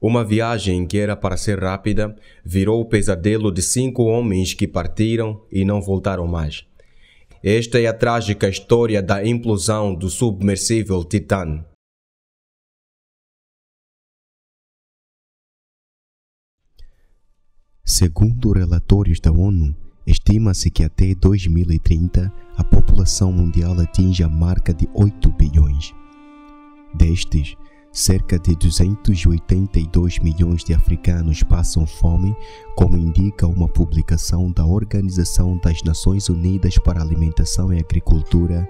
Uma viagem que era para ser rápida virou o pesadelo de 5 homens que partiram e não voltaram mais. Esta é a trágica história da implosão do submersível Titan. Segundo relatórios da ONU, estima-se que até 2030 a população mundial atinja a marca de 8 bilhões. Destes, cerca de 282 milhões de africanos passam fome, como indica uma publicação da Organização das Nações Unidas para a Alimentação e Agricultura,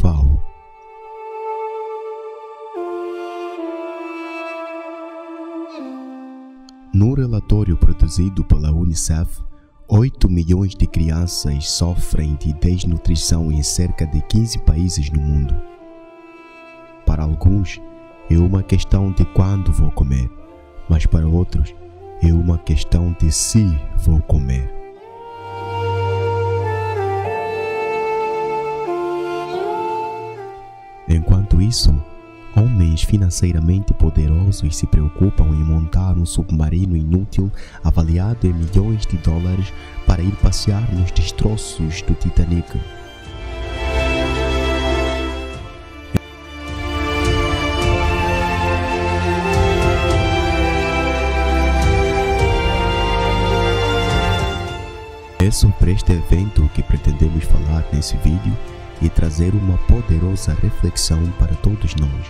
FAO. No relatório produzido pela Unicef, 8 milhões de crianças sofrem de desnutrição em cerca de 15 países no mundo. Para alguns, é uma questão de quando vou comer, mas para outros, é uma questão de se vou comer. Enquanto isso, homens financeiramente poderosos se preocupam em montar um submarino inútil avaliado em milhões de dólares para ir passear nos destroços do Titanic. É sobre este evento que pretendemos falar nesse vídeo e trazer uma poderosa reflexão para todos nós.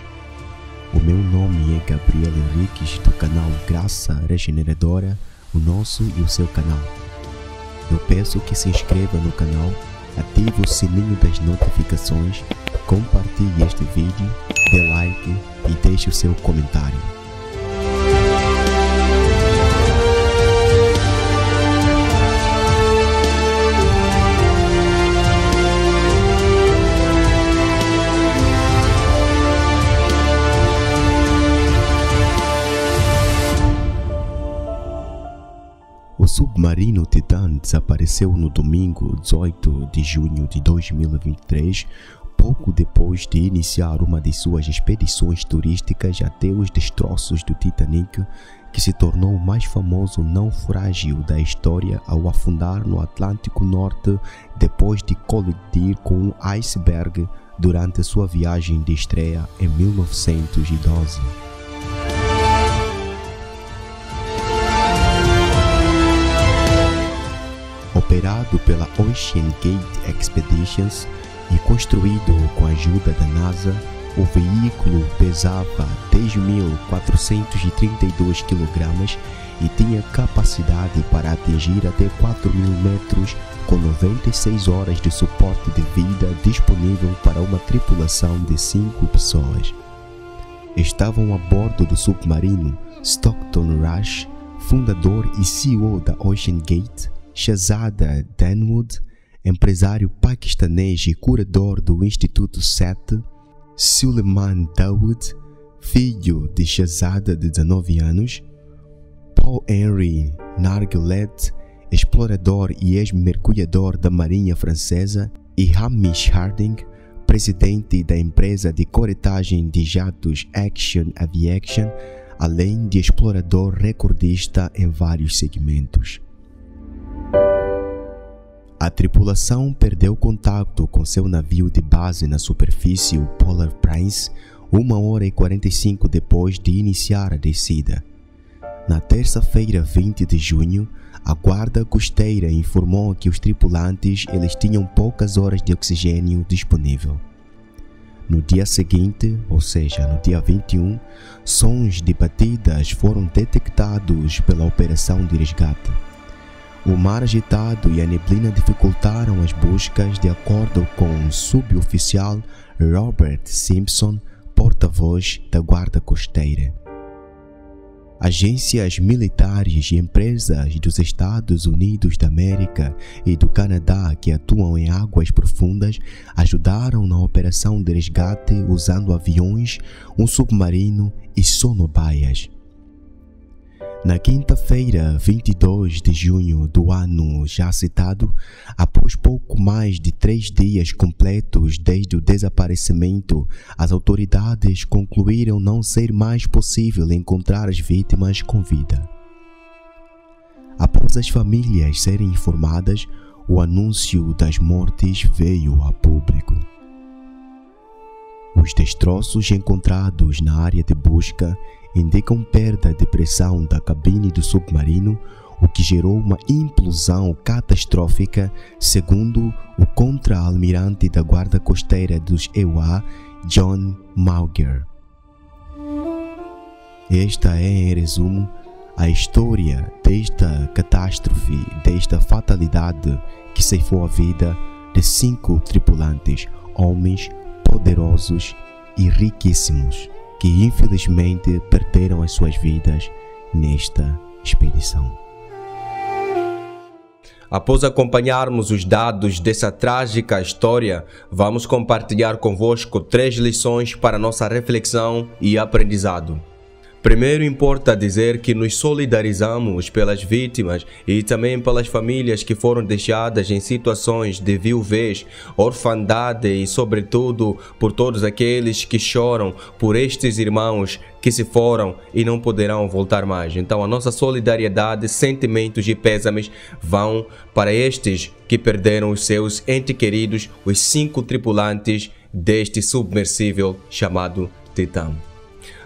O meu nome é Gabriel Henriques, do canal Graça Regeneradora, o nosso e o seu canal. Eu peço que se inscreva no canal, ative o sininho das notificações, compartilhe este vídeo, dê like e deixe o seu comentário. O submarino Titan desapareceu no domingo 18 de junho de 2023, pouco depois de iniciar uma de suas expedições turísticas até os destroços do Titanic, que se tornou o mais famoso naufrágio da história ao afundar no Atlântico Norte depois de colidir com um iceberg durante sua viagem de estreia em 1912. Operado pela Ocean Gate Expeditions e construído com a ajuda da NASA, o veículo pesava 10.432 kg e tinha capacidade para atingir até 4.000 metros, com 96 horas de suporte de vida disponível para uma tripulação de 5 pessoas. Estavam a bordo do submarino Stockton Rush, fundador e CEO da Ocean Gate, Shahzada Dawood, empresário paquistanês e curador do Instituto SET, Suleiman Dawood, filho de Shahzada de 19 anos, Paul-Henri Nargeolet, explorador e ex-mergulhador da Marinha Francesa, e Hamish Harding, presidente da empresa de corretagem de jatos Action Aviation, além de explorador recordista em vários segmentos. A tripulação perdeu contato com seu navio de base na superfície, o Polar Prince, 1h45 depois de iniciar a descida. Na terça-feira, 20 de junho, a guarda costeira informou que os tripulantes tinham poucas horas de oxigênio disponível. No dia seguinte, ou seja, no dia 21, sons de batidas foram detectados pela operação de resgate. O mar agitado e a neblina dificultaram as buscas, de acordo com o suboficial Robert Simpson, porta-voz da Guarda Costeira. Agências militares e empresas dos Estados Unidos da América e do Canadá que atuam em águas profundas ajudaram na operação de resgate usando aviões, um submarino e sonobaias. Na quinta-feira, 22 de junho do ano já citado, após pouco mais de 3 dias completos desde o desaparecimento, as autoridades concluíram não ser mais possível encontrar as vítimas com vida. Após as famílias serem informadas, o anúncio das mortes veio a público. Os destroços encontrados na área de busca indicam perda de pressão da cabine do submarino, o que gerou uma implosão catastrófica, segundo o contra-almirante da Guarda Costeira dos EUA, John Mauger. Esta é, em resumo, a história desta catástrofe, desta fatalidade que ceifou a vida de 5 tripulantes, homens poderosos e riquíssimos, que infelizmente perderam as suas vidas nesta expedição. Após acompanharmos os dados dessa trágica história, vamos compartilhar convosco 3 lições para nossa reflexão e aprendizado. Primeiro, importa dizer que nos solidarizamos pelas vítimas e também pelas famílias que foram deixadas em situações de viuvez, orfandade e, sobretudo, por todos aqueles que choram por estes irmãos que se foram e não poderão voltar mais. Então, a nossa solidariedade, sentimentos e pêsames vão para estes que perderam os seus entes queridos, os 5 tripulantes deste submersível chamado Titã.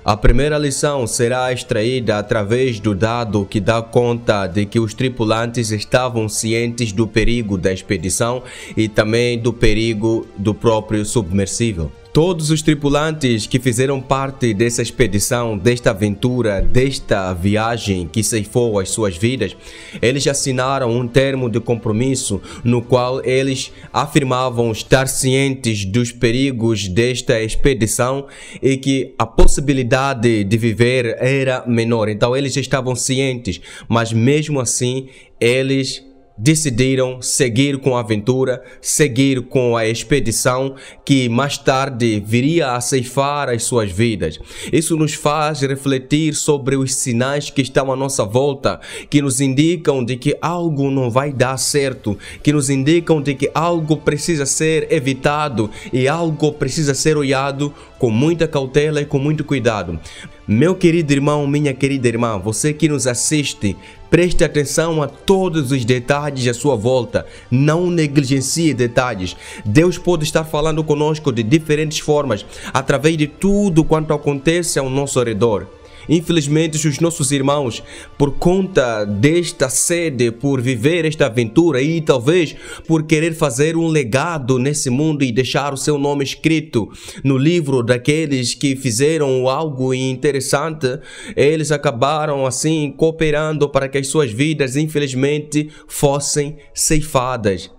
A primeira lição será extraída através do dado que dá conta de que os tripulantes estavam cientes do perigo da expedição e também do perigo do próprio submersível. Todos os tripulantes que fizeram parte dessa expedição, desta aventura, desta viagem que ceifou as suas vidas, eles assinaram um termo de compromisso no qual eles afirmavam estar cientes dos perigos desta expedição e que a possibilidade de viver era menor. Então eles estavam cientes, mas mesmo assim eles decidiram seguir com a aventura, seguir com a expedição que mais tarde viria a ceifar as suas vidas. Isso nos faz refletir sobre os sinais que estão à nossa volta, que nos indicam de que algo não vai dar certo, que nos indicam de que algo precisa ser evitado e algo precisa ser olhado com muita cautela e com muito cuidado. Meu querido irmão, minha querida irmã, você que nos assiste, preste atenção a todos os detalhes à sua volta. Não negligencie detalhes. Deus pode estar falando conosco de diferentes formas, através de tudo quanto acontece ao nosso redor. Infelizmente, os nossos irmãos, por conta desta sede, por viver esta aventura e talvez por querer fazer um legado nesse mundo e deixar o seu nome escrito no livro daqueles que fizeram algo interessante, eles acabaram assim cooperando para que as suas vidas, infelizmente, fossem ceifadas,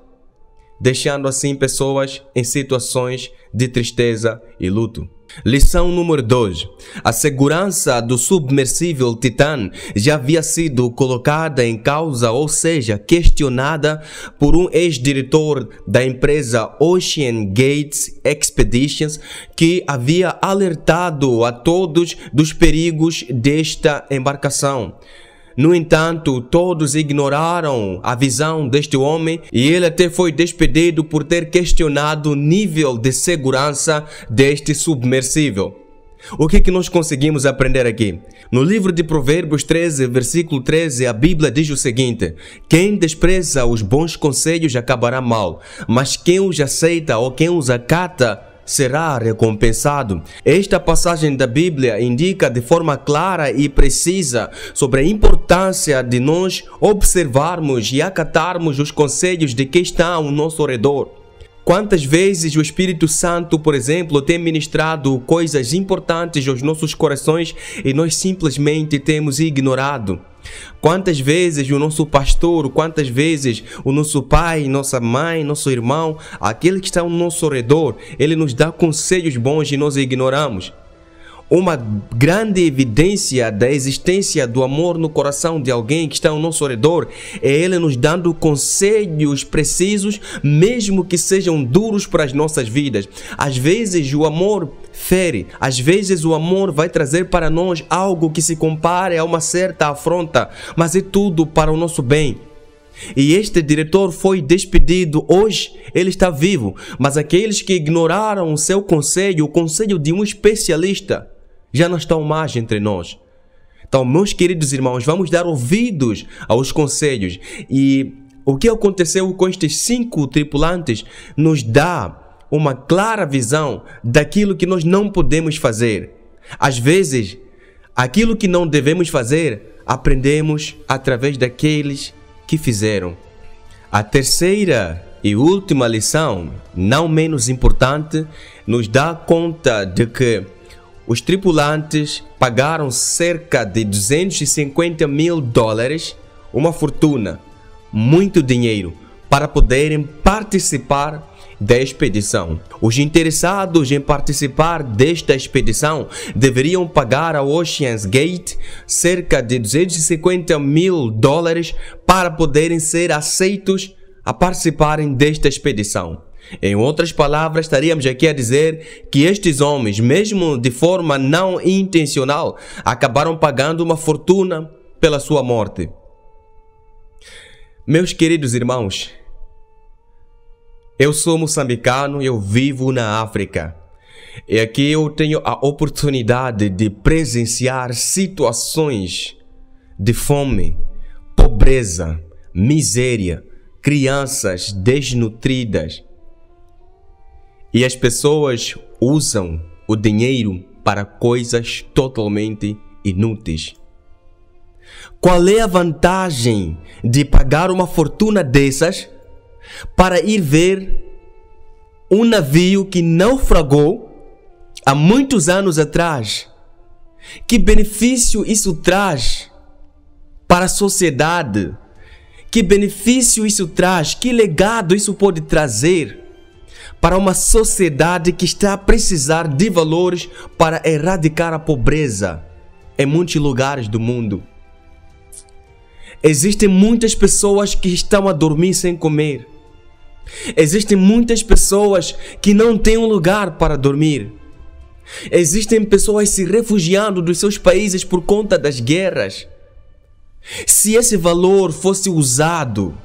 deixando assim pessoas em situações de tristeza e luto. Lição número 2. A segurança do submersível Titã já havia sido colocada em causa, ou seja, questionada por um ex-diretor da empresa Ocean Gates Expeditions, que havia alertado a todos dos perigos desta embarcação. No entanto, todos ignoraram a visão deste homem e ele até foi despedido por ter questionado o nível de segurança deste submersível. O que nós conseguimos aprender aqui? No livro de Provérbios 13, versículo 13, a Bíblia diz o seguinte: quem despreza os bons conselhos acabará mal, mas quem os aceita ou quem os acata será recompensado. Esta passagem da Bíblia indica de forma clara e precisa sobre a importância de nós observarmos e acatarmos os conselhos de quem está ao nosso redor. Quantas vezes o Espírito Santo, por exemplo, tem ministrado coisas importantes aos nossos corações e nós simplesmente temos ignorado? Quantas vezes o nosso pastor, quantas vezes o nosso pai, nossa mãe, nosso irmão, aquele que está ao nosso redor, ele nos dá conselhos bons e nós ignoramos? uma grande evidência da existência do amor no coração de alguém que está ao nosso redor é Ele nos dando conselhos precisos, mesmo que sejam duros para as nossas vidas. Às vezes o amor fere, às vezes o amor vai trazer para nós algo que se compare a uma certa afronta, mas é tudo para o nosso bem. E este diretor foi despedido. Hoje ele está vivo, mas aqueles que ignoraram o seu conselho, o conselho de um especialista, já não estão mais entre nós. Então, meus queridos irmãos, vamos dar ouvidos aos conselhos. E o que aconteceu com estes 5 tripulantes nos dá uma clara visão daquilo que nós não podemos fazer. Às vezes, aquilo que não devemos fazer, aprendemos através daqueles que fizeram. A terceira e última lição, não menos importante, nos dá conta de que os tripulantes pagaram cerca de $250 mil, uma fortuna, muito dinheiro, para poderem participar da expedição. Os interessados em participar desta expedição deveriam pagar ao Ocean's Gate cerca de $250 mil para poderem ser aceitos a participarem desta expedição. Em outras palavras, estaríamos aqui a dizer que estes homens, mesmo de forma não intencional, acabaram pagando uma fortuna pela sua morte. Meus queridos irmãos, eu sou moçambicano e eu vivo na África. E aqui eu tenho a oportunidade de presenciar situações de fome, pobreza, miséria, crianças desnutridas. E as pessoas usam o dinheiro para coisas totalmente inúteis. Qual é a vantagem de pagar uma fortuna dessas para ir ver um navio que naufragou há muitos anos atrás? Que benefício isso traz para a sociedade? Que benefício isso traz? Que legado isso pode trazer para uma sociedade que está a precisar de valores para erradicar a pobreza em muitos lugares do mundo? Existem muitas pessoas que estão a dormir sem comer. Existem muitas pessoas que não têm um lugar para dormir. Existem pessoas se refugiando dos seus países por conta das guerras. Se esse valor fosse usado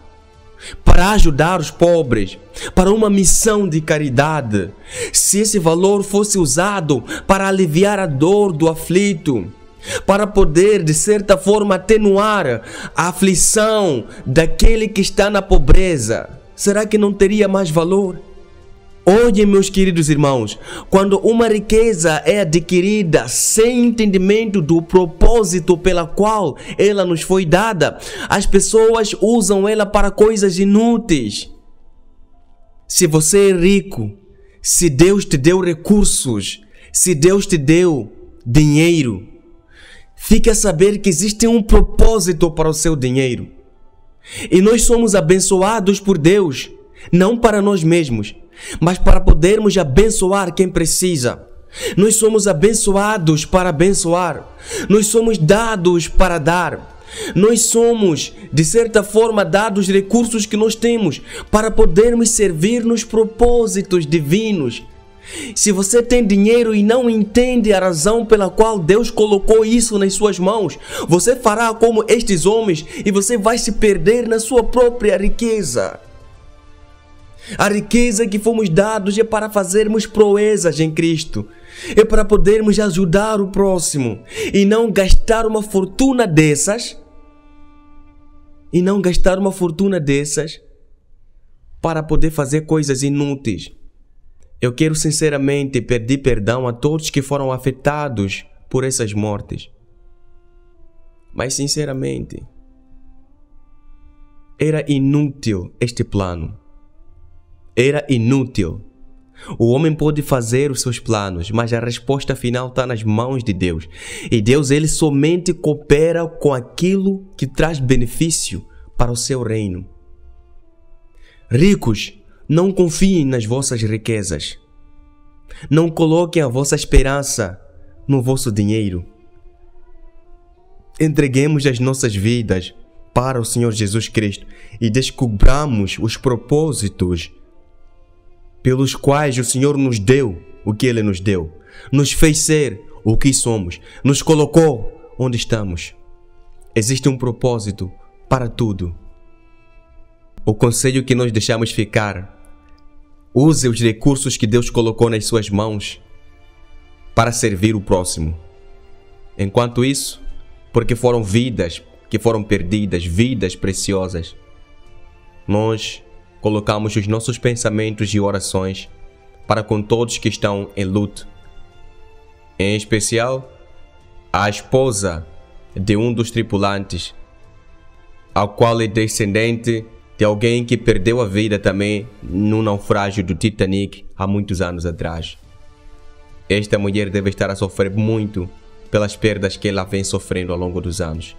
para ajudar os pobres, para uma missão de caridade, se esse valor fosse usado para aliviar a dor do aflito, para poder, de certa forma, atenuar a aflição daquele que está na pobreza, será que não teria mais valor? Olhem, meus queridos irmãos, quando uma riqueza é adquirida sem entendimento do propósito pela qual ela nos foi dada, as pessoas usam ela para coisas inúteis. Se você é rico, se Deus te deu recursos, se Deus te deu dinheiro, fique a saber que existe um propósito para o seu dinheiro. E nós somos abençoados por Deus, não para nós mesmos, mas para podermos abençoar quem precisa. Nós somos abençoados para abençoar. Nós somos dados para dar. Nós somos, de certa forma, dados recursos que nós temos para podermos servir nos propósitos divinos. Se você tem dinheiro e não entende a razão pela qual Deus colocou isso nas suas mãos, você fará como estes homens e você vai se perder na sua própria riqueza. A riqueza que fomos dados é para fazermos proezas em Cristo. É para podermos ajudar o próximo e não gastar uma fortuna dessas. Para poder fazer coisas inúteis. Eu quero sinceramente pedir perdão a todos que foram afetados por essas mortes. Mas sinceramente, era inútil este plano. Era inútil. O homem pode fazer os seus planos, mas a resposta final está nas mãos de Deus. E Deus, Ele somente coopera com aquilo que traz benefício para o seu reino. Ricos, não confiem nas vossas riquezas. Não coloquem a vossa esperança no vosso dinheiro. Entreguemos as nossas vidas para o Senhor Jesus Cristo e descobramos os propósitos pelos quais o Senhor nos deu o que Ele nos deu, nos fez ser o que somos, nos colocou onde estamos. Existe um propósito para tudo. O conselho que nós deixamos ficar: use os recursos que Deus colocou nas suas mãos para servir o próximo. Enquanto isso, porque foram vidas que foram perdidas, vidas preciosas, nós colocamos os nossos pensamentos e orações para com todos que estão em luto. Em especial, a esposa de um dos tripulantes, ao qual é descendente de alguém que perdeu a vida também no naufrágio do Titanic há muitos anos atrás. Esta mulher deve estar a sofrer muito pelas perdas que ela vem sofrendo ao longo dos anos.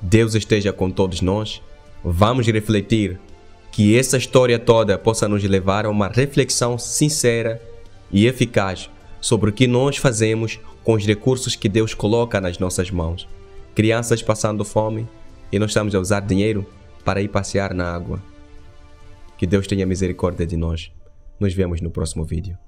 Deus esteja com todos nós. Vamos refletir, que essa história toda possa nos levar a uma reflexão sincera e eficaz sobre o que nós fazemos com os recursos que Deus coloca nas nossas mãos. Crianças passando fome e nós estamos a usar dinheiro para ir passear na água. Que Deus tenha misericórdia de nós. Nos vemos no próximo vídeo.